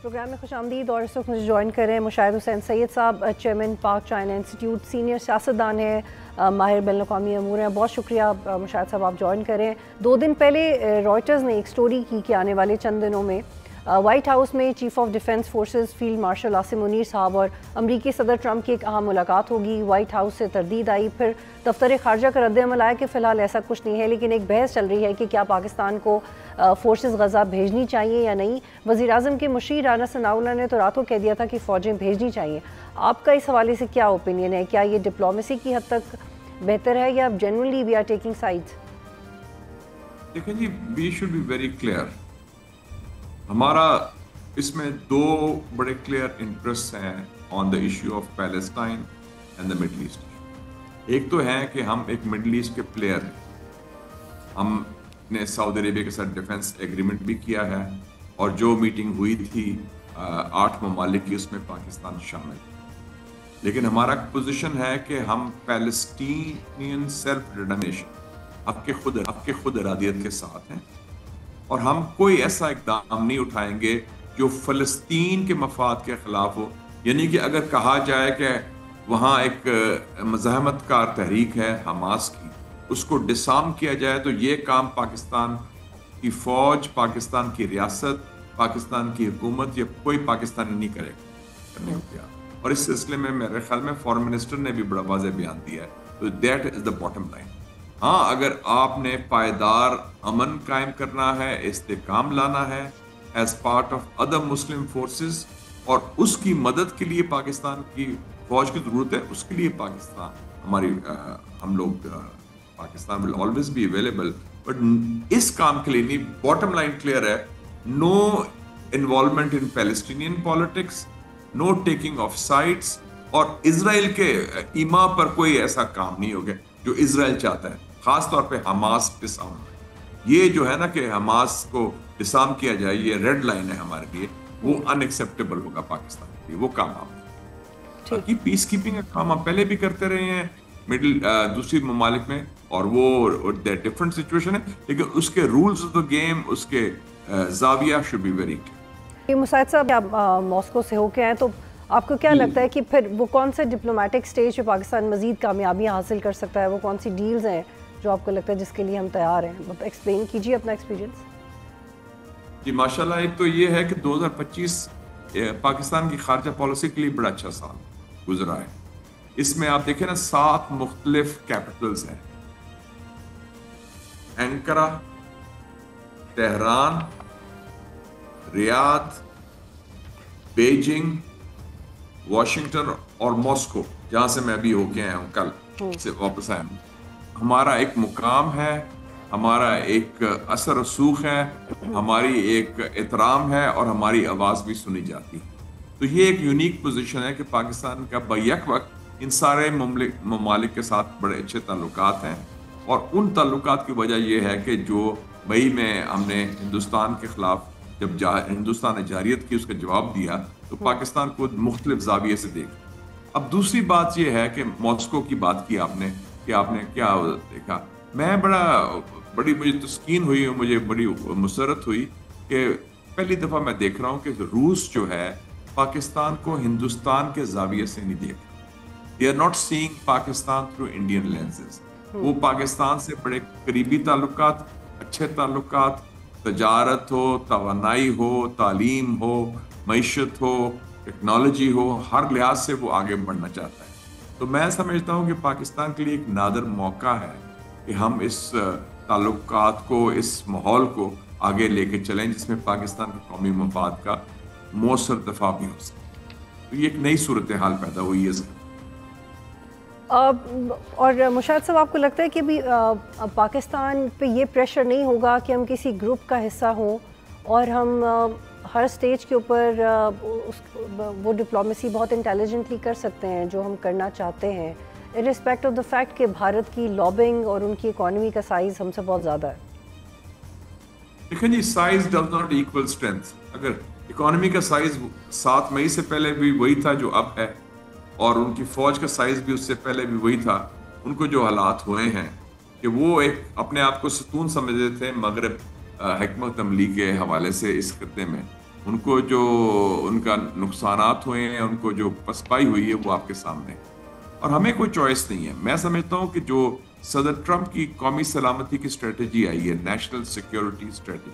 Programme میں خوش آمدید اور اس وقت مجھے جوائن کریں مشاہد حسین سید صاحب، چیئرمین پاک چائنا انسٹیٹیوٹ، سینئر سیاستدان ہیں، ماہر بین الاقوامی امور ہیں. بہت شکریہ مشاہد صاحب، آپ جوائن کریں. 2 دن پہلے رائٹرز نے ایک سٹوری کی کہ آنے والے چند دنوں میں وائٹ ہاؤس میں chief of defence forces field marshal Asim Munir صاحب اور امریکی صدر ٹرمپ کی ایک اہم ملاقات ہوگی. وائٹ ہاؤس سے تردید آئی، پھر دفتر خارجہ کا رد عمل آیا کہ فی الحال ایسا کچھ نہیں ہے، لیکن ایک بحث چل رہی ہے کہ کیا پاکستان کو فورسز غزہ بھیجنی چاہیے یا نہیں. وزیر اعظم کے مشیر رانا ثناء اللہ نے تو رات کو کہہ دیا تھا کہ فوجیں بھیجنی چاہیے. آپ کا اس حوالے سے کیا اوپینین ہے؟ کیا یہ ڈپلومیسی کی حد تک بہتر ہے یا generally we are taking sides? دیکھیں جی، we should be very clear. ہمارا اس میں 2 بڑے کلیئر انٹرسٹ ہیں on the issue of Palestine and the Middle East. ایک تو ہے کہ ہم ایک مڈل ایسٹ کے پلیئر ہیں. ہم نے سعودی عربیہ کے ساتھ ڈیفنس ایگریمنٹ بھی کیا ہے، اور جو میٹنگ ہوئی تھی 8 ممالک کی، اس میں پاکستان شامل ہے. لیکن ہمارا پوزیشن ہے کہ ہم پیلسٹینین سیلف ڈٹرمنیشن، حق کے خود ارادیت کے ساتھ ہیں، اور ہم کوئی ایسا اقدام نہیں اٹھائیں گے جو فلسطین کے مفاد کے خلاف ہو. یعنی کہ اگر کہا جائے کہ وہاں ایک مزاحمت کار تحریک ہے حماس کی، اس کو ڈسارم کیا جائے، تو یہ کام پاکستان کی فوج، پاکستان کی ریاست، پاکستان کی حکومت یا کوئی پاکستانی نہیں کرنے کو تیار. اور اس سلسلے میں میرے خیال میں فارن منسٹر نے بھی بڑا واضح بیان دیا ہے. تو that is the bottom line. ہاں، اگر آپ نے پائیدار امن قائم کرنا ہے، استحکام لانا ہے as part of other Muslim forces, اور اس کی مدد کے لیے پاکستان کی فوج کی ضرورت ہے، اس کے لیے ہم لوگ Pakistan will always be available. But اس کام کے لیے نہیں. باٹم لائن کلیئر ہے: no involvement in Palestinian politics, no taking of sides, اور اسرائیل کے ایما پر کوئی ایسا کام نہیں ہوگا جو اسرائیل چاہتا ہے، خاص طور پہ حماس ڈسارم. یہ جو ہے نا کہ حماس کو ڈسارم کیا جائے، یہ ریڈ لائن ہے ہمارے لیے، وہ ان ایکسیپٹیبل ہوگا پاکستان کے لیے. وہ کام آپ باقی پیس کیپنگ کا کام ہم پہلے بھی کرتے رہے ہیں دوسری ممالک میں، اور وہ ڈفرنٹ سچویشن ہے، لیکن اس کے رولز آف دا گیم، اس کے زاویہ شوڈ بی ویری کلیئر. مساعد صاحب، آپ ماسکو سے ہو کے آئے، تو آپ کو کیا لگتا ہے کہ پھر وہ کون سے ڈپلومیٹک سٹیج پہ پاکستان مزید کامیابیاں حاصل کر سکتا ہے؟ وہ کون سی ڈیلز ہیں جو آپ کو لگتا ہے جس کے لیے ہم تیار ہیں؟ ایکسپلین کیجیے اپنا ایکسپیرینس. جی ماشاءاللہ، ایک تو یہ ہے کہ 2025 پاکستان کی خارجہ پالیسی کے لیے بڑا اچھا سال گزرا ہے. اس میں آپ دیکھیں نا 7 مختلف کیپٹلز ہیں: اینکرا، تہران، ریاض، بیجنگ، واشنگٹن اور ماسکو، جہاں سے میں ابھی ہو کے آیا ہوں، کل سے واپس آیا ہوں. ہمارا ایک مقام ہے، ہمارا ایک اثر رسوخ ہے، ہماری ایک احترام ہے، اور ہماری آواز بھی سنی جاتی ہے. تو یہ ایک یونیک پوزیشن ہے کہ پاکستان کا بیک وقت ان سارے ممالک کے ساتھ بڑے اچھے تعلقات ہیں. اور ان تعلقات کی وجہ یہ ہے کہ جو مئی میں ہم نے ہندوستان کے خلاف جب ہندوستان نے جارحیت کی، اس کا جواب دیا، تو پاکستان کو مختلف زاویے سے دیکھا. اب دوسری بات یہ ہے کہ ماسکو کی بات کی آپ نے، کہ آپ نے کیا دیکھا. میں بڑی مجھے تسکین ہوئی، مجھے بڑی مسرت ہوئی کہ پہلی دفعہ میں دیکھ رہا ہوں کہ روس جو ہے پاکستان کو ہندوستان کے زاویے سے نہیں دیکھ رہا. They are not seeing Pakistan through Indian lenses. وہ پاکستان سے بڑے قریبی تعلقات، اچھے تعلقات، تجارت ہو، توانائی ہو، تعلیم ہو، معیشت ہو، ٹیکنالوجی ہو، ہر لحاظ سے وہ آگے بڑھنا چاہتا ہے. تو میں سمجھتا ہوں کہ پاکستان کے لیے ایک نادر موقع ہے کہ ہم اس تعلقات کو، اس ماحول کو آگے لے کے چلیں، جس میں پاکستان کے قومی مفاد کا مؤثر دفاع بھی ہو سکے. تو یہ ایک نئی صورتحال پیدا ہوئی ہے. اور مشاہد صاحب، آپ کو لگتا ہے کہ بھی پاکستان پہ یہ پریشر نہیں ہوگا کہ ہم کسی گروپ کا حصہ ہوں اور ہم ہر سٹیج کے اوپر وہ ڈپلومیسی بہت انٹیلیجنٹلی کر سکتے ہیں جو ہم کرنا چاہتے ہیں، ارسپیکٹ آف دا فیکٹ کہ بھارت کی لابنگ اور ان کی اکانومی کا سائز ہم سے بہت زیادہ ہے؟ دیکھیں جی، size does not equal strength. اگر اکانومی کا سائز 7 مئی سے پہلے بھی وہی تھا جو اب ہے، اور ان کی فوج کا سائز بھی اس سے پہلے بھی وہی تھا، ان کو جو حالات ہوئے ہیں کہ وہ ایک اپنے آپ کو ستون سمجھتے تھے مغرب حکمت عملی کے حوالے سے اس خطے میں، ان کو جو ان کا نقصانات ہوئے ہیں، ان کو جو پسپائی ہوئی ہے، وہ آپ کے سامنے، اور ہمیں کوئی چوائس نہیں ہے. میں سمجھتا ہوں کہ جو صدر ٹرمپ کی قومی سلامتی کی اسٹریٹجی آئی ہے، نیشنل سیکیورٹی اسٹریٹجی،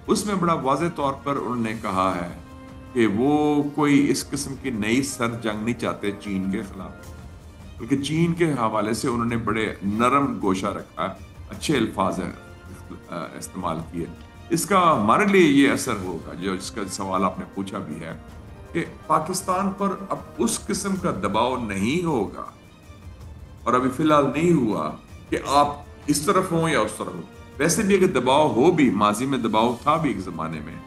اس میں بڑا واضح طور پر انہوں نے کہا ہے کہ وہ کوئی اس قسم کی نئی سر جنگ نہیں چاہتے چین کے خلاف، بلکہ چین کے حوالے سے انہوں نے بڑے نرم گوشہ رکھا، اچھے الفاظ استعمال کیے. اس کا ہمارے لیے یہ اثر ہوگا، جو اس کا سوال آپ نے پوچھا بھی ہے، کہ پاکستان پر اب اس قسم کا دباؤ نہیں ہوگا، اور ابھی فی الحال نہیں ہوا کہ آپ اس طرف ہوں یا اس طرف ہوں. ویسے بھی اگر دباؤ ہو بھی، ماضی میں دباؤ تھا بھی ایک زمانے میں،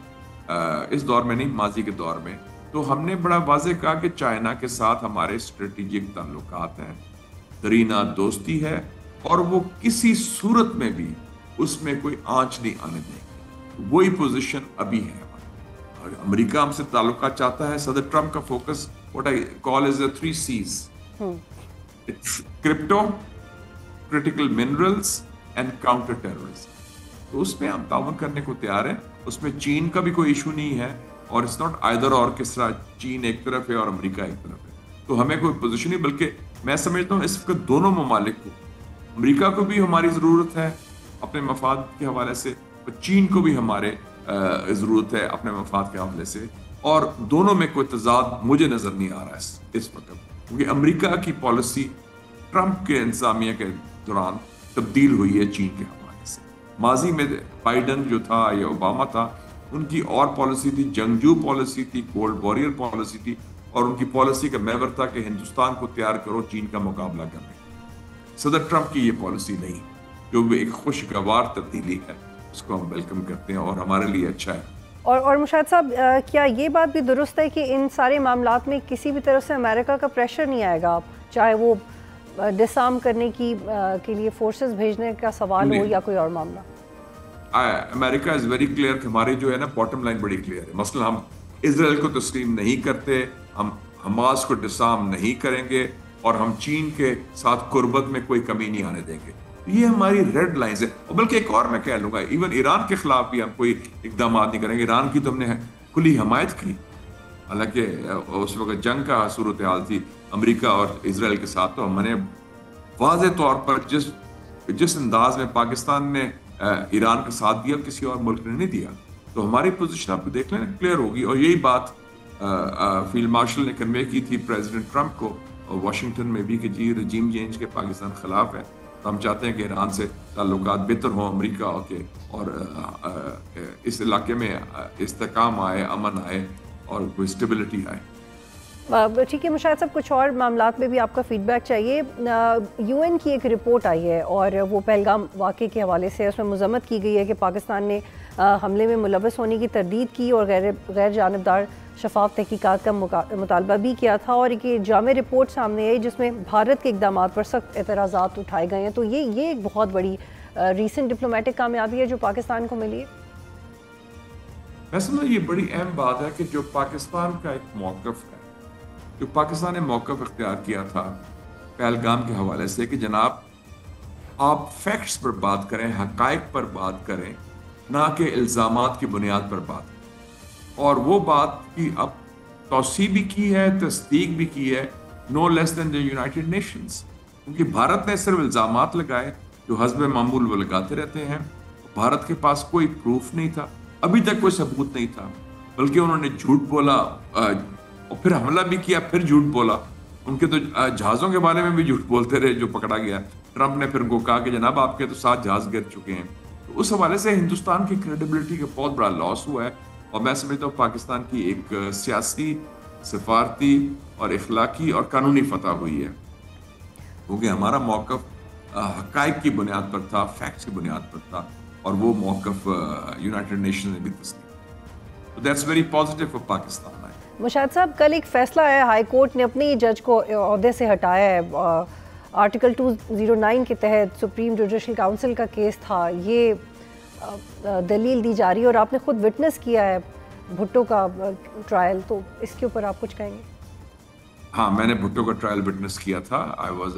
اس دور میں نہیں، ماضی کے دور میں، تو ہم نے بڑا واضح کہا کہ چائنا کے ساتھ ہمارے اسٹریٹجک تعلقات ہیں، قرینہ دوستی ہے، اور وہ کسی صورت میں بھی اس میں کوئی آنچ نہیں آنے دیں گے. وہی پوزیشن ابھی ہے ہماری. امریکہ ہم سے تعلقات چاہتا ہے. صدر ٹرمپ کا focus what I call is the 3 C's. It's crypto, critical minerals and counter terrorism. تو اس میں ہم تعاون کرنے کو تیار ہیں. اس میں چین کا بھی کوئی ایشو نہیں ہے، اور it's not either اور کس طرح چین ایک طرف ہے اور امریکہ ایک طرف ہے. تو ہمیں کوئی پوزیشن نہیں، بلکہ میں سمجھتا ہوں اس وقت دونوں ممالک کو، امریکہ کو بھی ہماری ضرورت ہے اپنے مفاد کے حوالے سے، اور چین کو بھی ہمارے ضرورت ہے اپنے مفاد کے حوالے سے، اور دونوں میں کوئی تضاد مجھے نظر نہیں آ رہا ہے اس وقت، کیونکہ امریکہ کی پالیسی ٹرمپ کے انتظامیہ کے دوران تبدیل ہوئی ہے چین کے حوالے سے. ماضی میں بائیڈن جو تھا یا اوباما تھا، ان کی اور پالیسی تھی، جنگجو پالیسی تھی، کولڈ وارئر پالیسی تھی، اور ان کی پالیسی کا محور تھا کہ ہندوستان کو تیار کرو چین کا مقابلہ کرنے. صدر ٹرمپ کی یہ پالیسی نہیں، جو بھی ایک خوشگوار تبدیلی ہے، اس کو ہم ویلکم کرتے ہیں اور ہمارے لیے اچھا ہے. اور مشاہد صاحب، کیا یہ بات بھی درست ہے کہ ان سارے معاملات میں کسی بھی طرف سے امریکہ کا پریشر نہیں آئے گا، چاہے وہ ڈسارم کرنے کے لیے فورسز بھیجنے کا سوال ہو یا کوئی اور معاملہ؟ امریکہ از ویری کلیئر کہ ہماری جو ہے نا باٹم لائن بڑی کلیئر ہے. مثلا ہم اسرائیل کو تسلیم نہیں کرتے، ہم حماس کو ڈسارم نہیں کریں گے، اور ہم چین کے ساتھ قربت میں کوئی کمی نہیں آنے دیں گے. یہ ہماری ریڈ لائنز ہے. اور بلکہ ایک اور میں کہہ لوں گا، ایون ایران کے خلاف بھی ہم کوئی اقدامات نہیں کریں گے. ایران کی تو ہم نے کھلی حمایت کی، حالانکہ اس وقت جنگ کا صورتحال تھی امریکہ اور اسرائیل کے ساتھ. تو ہم نے واضح طور پر جس انداز میں پاکستان نے ایران کا ساتھ دیا، کسی اور ملک نے نہیں دیا. تو ہماری پوزیشن آپ دیکھ لیں کلیئر ہوگی. اور یہی بات فیلڈ مارشل نے کنوے کی تھی پریزیڈنٹ ٹرمپ کو واشنگٹن میں بھی، کہ جی رجیم چینج کے پاکستان خلاف ہے، تو ہم چاہتے ہیں کہ ایران سے تعلقات بہتر ہوں امریکہ کے، اور اس علاقے میں استحکام آئے، امن آئے، اور کوئی اسٹیبلٹی آئے. ٹھیک ہے مشاہد صاحب، کچھ اور معاملات میں بھی آپ کا فیڈ بیک چاہیے. یو این کی ایک رپورٹ آئی ہے، اور وہ پہلگام واقعے کے حوالے سے اس میں مذمت کی گئی ہے کہ پاکستان نے حملے میں ملوث ہونے کی تردید کی اور غیر جانبدار شفاف تحقیقات کا مطالبہ بھی کیا تھا. اور ایک جامع رپورٹ سامنے آئی جس میں بھارت کے اقدامات پر سخت اعتراضات اٹھائے گئے ہیں. تو یہ ایک بہت بڑی ریسنٹ ڈپلومیٹک کامیابی ہے جو پاکستان کو ملی ہے. میں سمجھتا ہوں یہ بڑی اہم بات ہے کہ جو پاکستان کا ایک موقف ہے، جو پاکستان نے موقف اختیار کیا تھا پہلگام کے حوالے سے، کہ جناب آپ فیکٹس پر بات کریں، حقائق پر بات کریں، نہ کہ الزامات کی بنیاد پر بات کریں. اور وہ بات کی اب توسیع بھی کی ہے، تصدیق بھی کی ہے، نو لیس دین دی یونائٹڈ نیشنز. کیونکہ بھارت نے صرف الزامات لگائے جو حسب معمول وہ لگاتے رہتے ہیں. بھارت کے پاس کوئی پروف نہیں تھا، ابھی تک کوئی ثبوت نہیں تھا، بلکہ انہوں نے جھوٹ بولا، اور پھر حملہ بھی کیا، پھر جھوٹ بولا. ان کے تو جہازوں کے بارے میں بھی جھوٹ بولتے رہے جو پکڑا گیا. ٹرمپ نے پھر ان کو کہا کہ جناب آپ کے تو 7 جہاز گر چکے ہیں. تو اس حوالے سے ہندوستان کی کریڈیبلٹی کا بہت بڑا لاس ہوا ہے. اور میں سمجھتا ہوں پاکستان کی ایک سیاسی، سفارتی اور اخلاقی اور قانونی فتح ہوئی ہے، کیونکہ ہمارا موقف حقائق کی بنیاد پر تھا، فیکٹس کی بنیاد پر تھا، اور وہ موقف یونائٹڈ نیشن نے بھی تصدیق. That's very positive for Pakistan. Mushahid صاحب، کل ایک فیصلہ ہے، ہائی کورٹ نے اپنے جج کو عہدے سے ہٹایا ہے. آرٹیکل 209 کے تحت سپریم جوڈیشل کاؤنسل کا کیس تھا، یہ دلیل دی جا رہی ہے، اور آپ نے خود وٹنس کیا ہے بھٹو کا ٹرائل. تو اس کے اوپر آپ کچھ کہیں گے؟ ہاں، میں نے بھٹو کا ٹرائل وٹنس کیا تھا. I was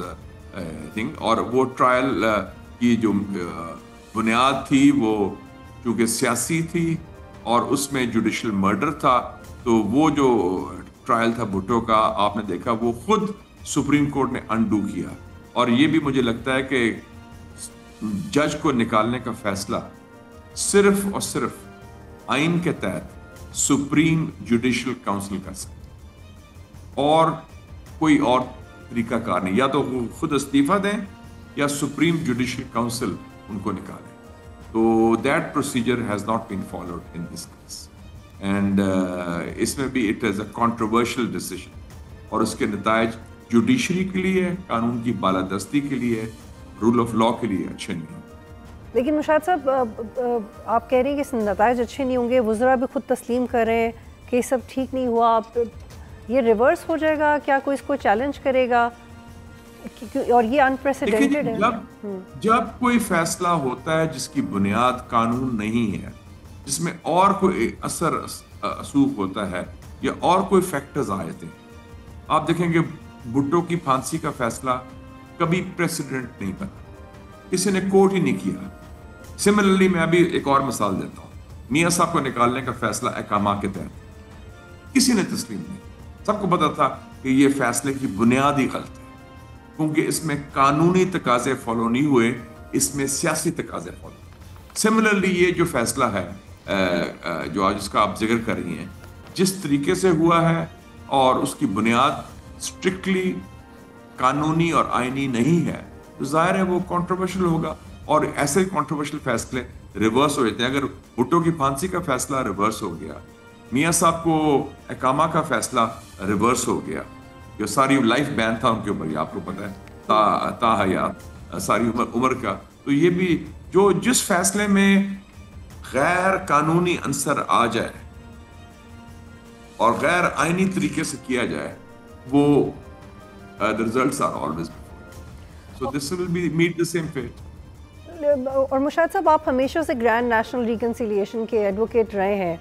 thing. اور وہ ٹرائل کی جو بنیاد تھی وہ چونکہ سیاسی تھی اور اس میں جوڈیشل مرڈر تھا. تو وہ جو ٹرائل تھا بھٹو کا آپ نے دیکھا وہ خود سپریم کورٹ نے انڈو کیا. اور یہ بھی مجھے لگتا ہے کہ جج کو نکالنے کا فیصلہ صرف اور صرف آئین کے تحت سپریم جوڈیشل کاؤنسل کر سکتے اور کوئی اور طریقہ کار نہیں. یا تو وہ خود استعفیٰ دیں یا سپریم جوڈیشل کاؤنسل ان کو نکالے. تو that procedure has not been followed in this case and اس میں بھی it is a controversial decision اور اس کے نتائج جوڈیشری کے لیے, قانون کی بالادستی کے لیے, رول آف لا کے لیے اچھے نہیں ہوں. لیکن مشاہد صاحب آپ کہہ رہے ہیں کہ نتائج اچھے نہیں ہوں گے, وزراء بھی خود تسلیم کر رہے ہیں کہ یہ سب ٹھیک نہیں ہوا, یہ ریورس ہو جائے گا, کیا کوئی اس کو چیلنج کرے گا؟ اور یہ انپریسیڈنٹڈ ہے. جب کوئی فیصلہ ہوتا ہے جس کی بنیاد قانون نہیں ہے, جس میں اور کوئی اثر اسوق ہوتا ہے یا اور کوئی فیکٹرز آئے تھے, آپ دیکھیں گے بھٹو کی پھانسی کا فیصلہ کبھی پریسیڈنٹ نہیں بنا, کسی نے کوٹ ہی نہیں کیا. سملرلی میں ابھی ایک اور مثال دیتا ہوں, میاں صاحب کو نکالنے کا فیصلہ اقامہ کے تحت کسی نے تسلیم نہیں. سب کو پتا تھا کہ یہ فیصلے کی بنیاد ہی غلط ہے کیونکہ اس میں قانونی تقاضے فالو نہیں ہوئے, اس میں سیاسی تقاضے فالو. سملرلی یہ جو فیصلہ ہے جو آج اس کا آپ ذکر کر رہی ہیں, جس طریقے سے ہوا ہے اور اس کی بنیاد اسٹرکٹلی قانونی اور آئینی نہیں ہے, تو ظاہر ہے وہ کنٹروورشل ہوگا. اور ایسے کنٹروورشل فیصلے ریورس ہو جاتے ہیں. اگر بھٹو کی پھانسی کا فیصلہ ریورس ہو گیا, میاں صاحب کو اقامہ کا فیصلہ ریورس ہو گیا, جو ساری لائف بین تھا ان کے اوپر, آپ کو پتہ ہے تا حیات ساری عمر کا, تو یہ بھی جو جس فیصلے میں غیر قانونی عنصر آ جائے اور غیر آئینی طریقے سے کیا جائے, وہ the results are always before. So this will be meet the same fate. اور مشاہد صاحب آپ ہمیشہ سے گرینڈ نیشنل ریکنسیلیشن کے ایڈوکیٹ رہے ہیں,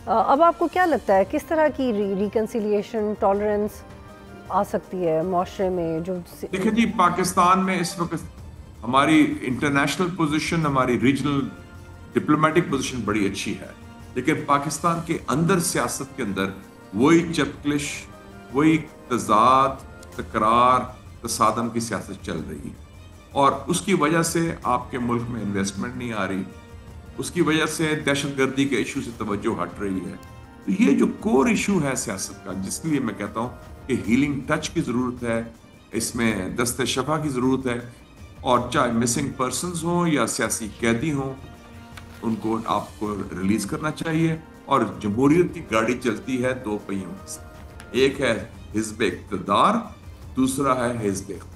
اب آپ کو کیا لگتا ہے کس طرح کی ریکنسیلیشن ٹالرنس آ سکتی ہے معاشرے میں؟ جو دیکھیں جی, پاکستان میں اس وقت ہماری انٹرنیشنل پوزیشن, ہماری ریجنل ڈپلومیٹک پوزیشن بڑی اچھی ہے, لیکن پاکستان کے اندر سیاست کے اندر وہی چپکلش, وہی تضاد, تکرار, تصادم کی سیاست چل رہی ہے. اور اس کی وجہ سے آپ کے ملک میں انویسٹمنٹ نہیں آ رہی, اس کی وجہ سے دہشت گردی کے ایشو سے توجہ ہٹ رہی ہے. تو یہ جو کور ایشو ہے سیاست کا, جس لیے میں کہتا ہوں کہ ہیلنگ ٹچ کی ضرورت ہے, اس میں دست شفا کی ضرورت ہے, اور چاہے مسنگ پرسنز ہوں یا سیاسی قیدی ہوں, ان کو آپ کو ریلیز کرنا چاہیے. اور جمہوریت کی گاڑی چلتی ہے دو پہیوں سے, ایک ہے حزب اقتدار, دوسرا ہے حزب اختیار.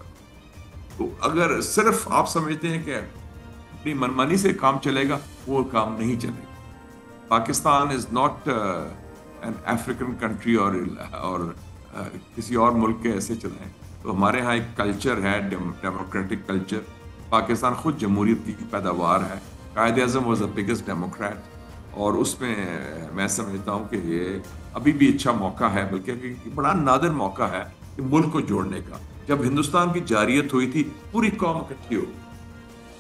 تو اگر صرف آپ سمجھتے ہیں کہ اپنی منمانی سے کام چلے گا, وہ کام نہیں چلے گا. Pakistan is not an African country اور کسی اور ملک کے ایسے چلیں. تو ہمارے ہاں ایک کلچر ہے, ڈیموکریٹک کلچر. پاکستان خود جمہوریت کی پیداوار ہے. Quaid Azam was the biggest Democrat, اور اس میں میں سمجھتا ہوں کہ یہ ابھی بھی اچھا موقع ہے, بلکہ بڑا نادر موقع ہے کہ ملک کو جوڑنے کا. جب ہندوستان کی جاریت ہوئی تھی پوری قوم اکٹھی ہو,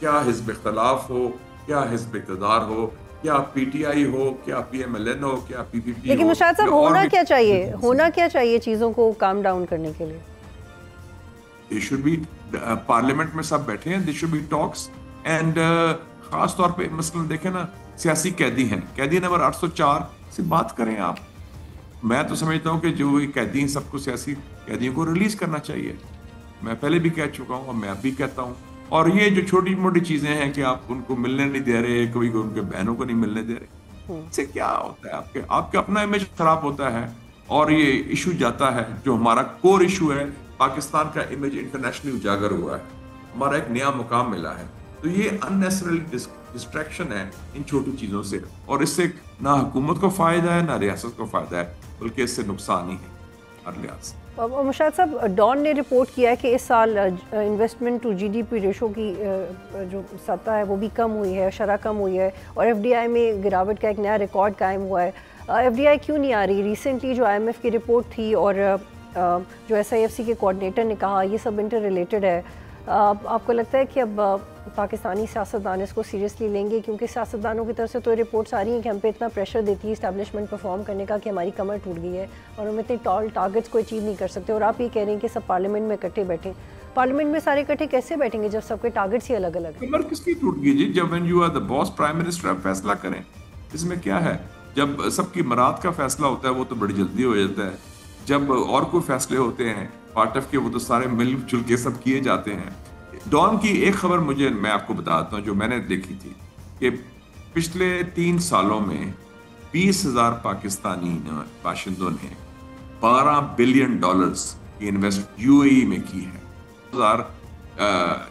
کیا حزب اختلاف ہو, کیا حزب اقتدار ہو, کیا پی ٹی آئی ہو, کیا پی ایم ایل این ہو, کیا پی پی پی ہو. لیکن مشاہد صاحب ہونا کیا چاہیے چیزوں کو کام ڈاؤن کرنے کے لیے؟ They should be پارلیمنٹ میں سب بیٹھے ہیں, they should be talks. and خاص طور پہ مثلا دیکھیں نا, سیاسی قیدی ہیں, قیدی نمبر 804 سے بات کریں آپ. میں تو سمجھتا ہوں کہ جو قیدی ہیں سب کو سیاسی قیدیوں کو ریلیز کرنا چاہیے. میں پہلے بھی کہہ چکا ہوں اور میں اب بھی کہتا ہوں. اور یہ جو چھوٹی موٹی چیزیں ہیں کہ آپ ان کو ملنے نہیں دے رہے, کبھی ان کے بہنوں کو نہیں ملنے دے رہے, اس سے کیا ہوتا ہے؟ آپ کا اپنا امیج خراب ہوتا ہے, اور یہ ایشو جاتا ہے جو ہمارا کور ایشو ہے. پاکستان کا امیج انٹرنیشنلی اجاگر ہوا ہے, ہمارا ایک نیا مقام ملا ہے. تو یہ اننیسریلی ڈسٹریکشن ہے ان چھوٹی چیزوں سے, اور اس سے نہ حکومت کو فائدہ ہے نہ ریاست کو فائدہ ہے, بلکہ اس سے نقصان ہی ہے ہر لحاظ سے. مشاہد صاحب, ڈان نے رپورٹ کیا ہے کہ اس سال investment to G D P ratio کی جو سطح ہے وہ بھی کم ہوئی ہے, شرح کم ہوئی ہے, اور ایف ڈی آئی میں گراوٹ کا ایک نیا ریکارڈ قائم ہوا ہے. ایف ڈی آئی کیوں نہیں آ رہی؟ ریسنٹلی جو آئی ایم ایف کی رپورٹ تھی اور جو ایس آئی ایف سی کے کوآرڈینیٹر نے کہا, یہ سب انٹر ریلیٹڈ ہے. آپ کو لگتا ہے کہ اب پاکستانی سیاستدان اس کو سیریسلی لیں گے؟ کیونکہ سیاستدانوں کی طرف سے تو رپورٹس آ رہی ہیں کہ ہم پہ اتنا پریشر دیتی ہے اسٹیبلشمنٹ پرفارم کرنے کا کہ ہماری کمر ٹوٹ گئی ہے اور ہم اتنے ٹال ٹارگیٹس کو اچیو نہیں کر سکتے، اور آپ یہ کہہ رہے ہیں کہ سب پارلیمنٹ میں اکٹھے بیٹھیں. پارلیمنٹ میں سارے اکٹھے کیسے بیٹھیں گے جب سب کے ٹارگیٹس ہی الگ الگ ہیں؟ کمر کس کی ٹوٹ گئی جی؟ جب when you are the boss prime minister آپ فیصلہ کریں، اس میں کیا ہے؟ جب سب کی مراد کا فیصلہ ہوتا ہے وہ تو بڑی جلدی ہو جاتا ہے. جب اور کوئی فیصلے ہوتے ہیں پارٹ آف کے، وہ تو سارے مل جل کے سب کیے جاتے ہیں. ڈان کی ایک خبر میں آپ کو بتاتا ہوں جو میں نے دیکھی تھی کہ پچھلے 3 سالوں میں 20,000 پاکستانی باشندوں نے $12 بلین کی انویسٹ UAE میں کی ہے.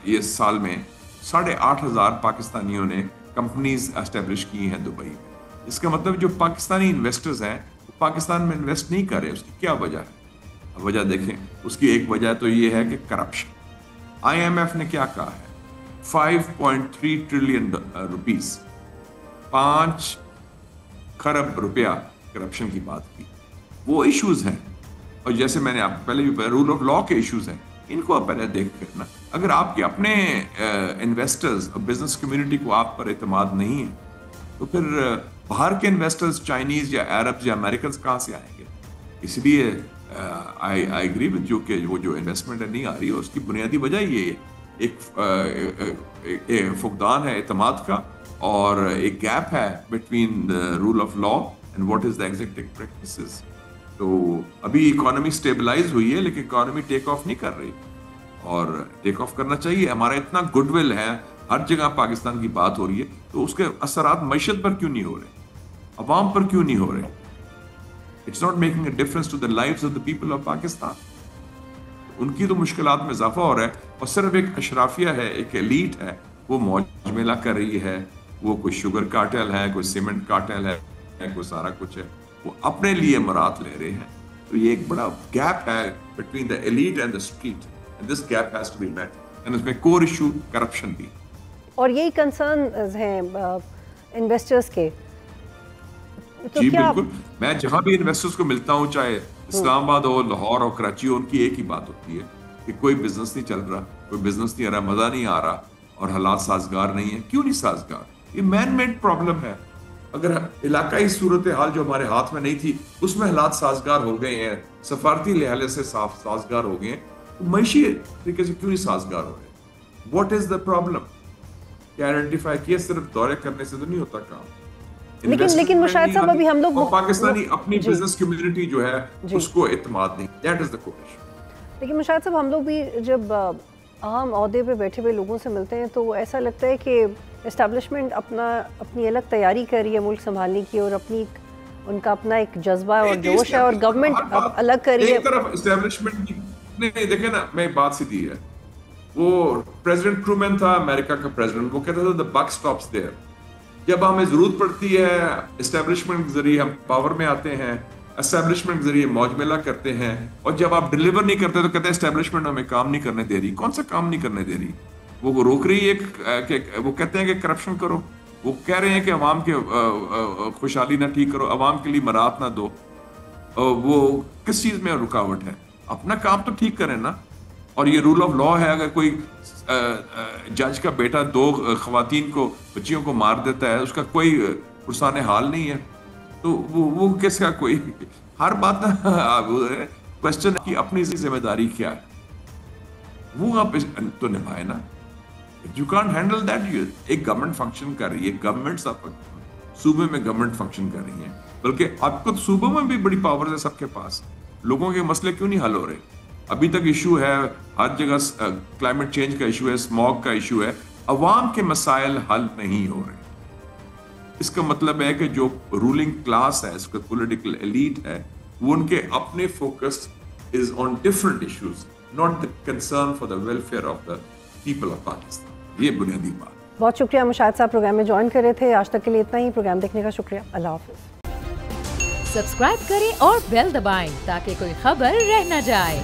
یہ سال میں 8,500 پاکستانیوں نے کمپنیز اسٹیبلش کی ہیں دبئی میں. اس کا مطلب جو پاکستانی انویسٹرز ہیں وہ پاکستان میں انویسٹ نہیں کر رہے. اس کی کیا وجہ ہے؟ وجہ دیکھیں، اس کی ایک وجہ تو یہ ہے کہ کرپشن. IMF نے کیا کہا ہے؟ 5.3 ٹریلین روپیز، 5 خرب روپیہ کرپشن کی بات کی. وہ ایشوز ہیں، اور جیسے میں نے آپ پہلے بھی رول آف لا کے ایشوز ہیں، ان کو آپ پہلے دیکھ کرنا. اگر آپ کے اپنے انویسٹرز اور بزنس کمیونٹی کو آپ پر اعتماد نہیں ہے تو پھر باہر کے انویسٹرز چائنیز یا عربز یا امریکنز کہاں سے آئیں گے؟ اس لیے آئی ایگری وتھ یو کہ وہ جو انویسٹمنٹ نہیں آ رہی ہے اس کی بنیادی وجہ یہ ایک فقدان ہے اعتماد کا، اور ایک گیپ ہے between rule of law and what is the executive practices. تو ابھی اکانومی اسٹیبلائز ہوئی ہے لیکن اکانومی ٹیک آف نہیں کر رہی، اور ٹیک آف کرنا چاہیے. ہمارا اتنا گڈ ول ہے، ہر جگہ پاکستان کی بات ہو رہی ہے، تو اس کے اثرات معیشت پر کیوں نہیں ہو رہے؟ عوام پر کیوں نہیں ہو رہے؟ It's not making a difference to the lives of the people of Pakistan. ان کی تو مشکلات میں اضافہ ہو رہا ہے، اور صرف ایک اشرافیہ ہے، ایک ایلیٹ ہے، وہ موج میلہ کر رہی ہے. وہ کوئی شوگر کارٹل ہے، کوئی سیمنٹ کارٹل ہے، کوئی سارا کچھ ہے، وہ اپنے لیے مراد لے رہے ہیں. تو یہ ایک بڑا گیپ ہے between the elite and the street, and this gap has to be met. And اس میں کور ایشو کرپشن بھی. اور یہی کنسرن ہیں انویسٹرز کے. جی بالکل، میں جہاں بھی انویسٹرز کو ملتا ہوں، چاہے اسلام آباد ہو، لاہور ہو، کراچی ہو، ان کی ایک ہی بات ہوتی ہے کہ کوئی بزنس نہیں چل رہا، کوئی بزنس نہیں آ رہا، مزہ نہیں آ رہا، اور حالات سازگار نہیں ہیں. کیوں نہیں سازگار؟ یہ مین میڈ پرابلم ہے. اگر علاقائی صورتحال جو ہمارے ہاتھ میں نہیں تھی اس میں حالات سازگار ہو گئے ہیں، سفارتی لحاظ سے سازگار ہو گئے ہیں، تو معاشی طریقے سے کیوں نہیں سازگار ہو رہے؟ What is the problem? کیا آئیڈینٹیفائی کیا؟ صرف دورے کرنے سے تو نہیں ہوتا کام. لیکن مشاہد صاحب ابھی ہم لوگ پاکستانی اپنی بزنس کمیونٹی جو ہے اس کو اعتماد نہیں. دیٹ از دا کوشش. لیکن مشاہد صاحب ہم لوگ بھی جب اہم عہدے پہ بیٹھے ہوئے لوگوں سے ملتے ہیں تو ایسا لگتا ہے کہ اسٹیبلشمنٹ اپنی الگ تیاری کر رہی ہے ملک سنبھالنے کی، اور ان کا اپنا ایک جذبہ اور جوش ہے، اور گورنمنٹ الگ کر رہی ہے. ایک طرف اسٹیبلشمنٹ نہیں، دیکھیں نا، میں بات سیدھی ہے. وہ پریزیڈنٹ ٹرومین تھا امریکہ کا پریزیڈنٹ، وہ کہتا تھا the buck stops there. جب ہمیں ضرورت پڑتی ہے اسٹیبلشمنٹ کے ذریعے ہم پاور میں آتے ہیں، اسٹیبلشمنٹ کے ذریعے موج میلہ کرتے ہیں، اور جب آپ ڈلیور نہیں کرتے تو کہتے ہیں اسٹیبلشمنٹ ہمیں کام نہیں کرنے دے رہی. کون سا کام نہیں کرنے دے رہی؟ وہ روک رہی ہے کہ وہ کہتے ہیں کہ کرپشن کرو، وہ کہہ رہے ہیں کہ عوام کے خوشحالی نہ ٹھیک کرو، عوام کے لیے مراحت نہ دو. وہ کس چیز میں رکاوٹ ہے؟ اپنا کام تو ٹھیک کریں نا. اور یہ رول آف لا ہے. اگر کوئی جج کا بیٹا 2 خواتین کو، بچیوں کو مار دیتا ہے، اس کا کوئی پرسان حال نہیں ہے، تو وہ کس کا کوئی ہر بات کوشچن کی اپنی ذمہ داری کیا ہے وہ آپ تو نبھائے نا. You can't handle that. ایک گورنمنٹ فنکشن کر رہی ہے، گورنمنٹ صوبے میں گورنمنٹ فنکشن کر رہی ہے، بلکہ آپ کو صوبوں میں بھی بڑی پاور ہے سب کے پاس. لوگوں کے مسئلے کیوں نہیں حل ہو رہے؟ ابھی تک ایشو ہے ہر جگہ، کلائمیٹ چینج کا ایشو ہے، اسموگ کا ایشو ہے، عوام کے مسائل حل نہیں ہو رہے. اس کا مطلب ہے کہ جو رولنگ کلاس ہے، اس کا پولیٹیکل ایلیٹ ہے، وہ ان کے اپنے focus is on different issues, not the concern for the welfare of the people of Pakistan. یہ بنیادی بات. بہت شکریہ مشاہد صاحب، پروگرام میں جوائن کر رہے تھے. آج تک کے لیے اتنا ہی. پروگرام دیکھنے کا شکریہ. اللہ حافظ. سبسکرائب کریں اور بیل دبائیں تاکہ کوئی خبر رہ نہ جائے.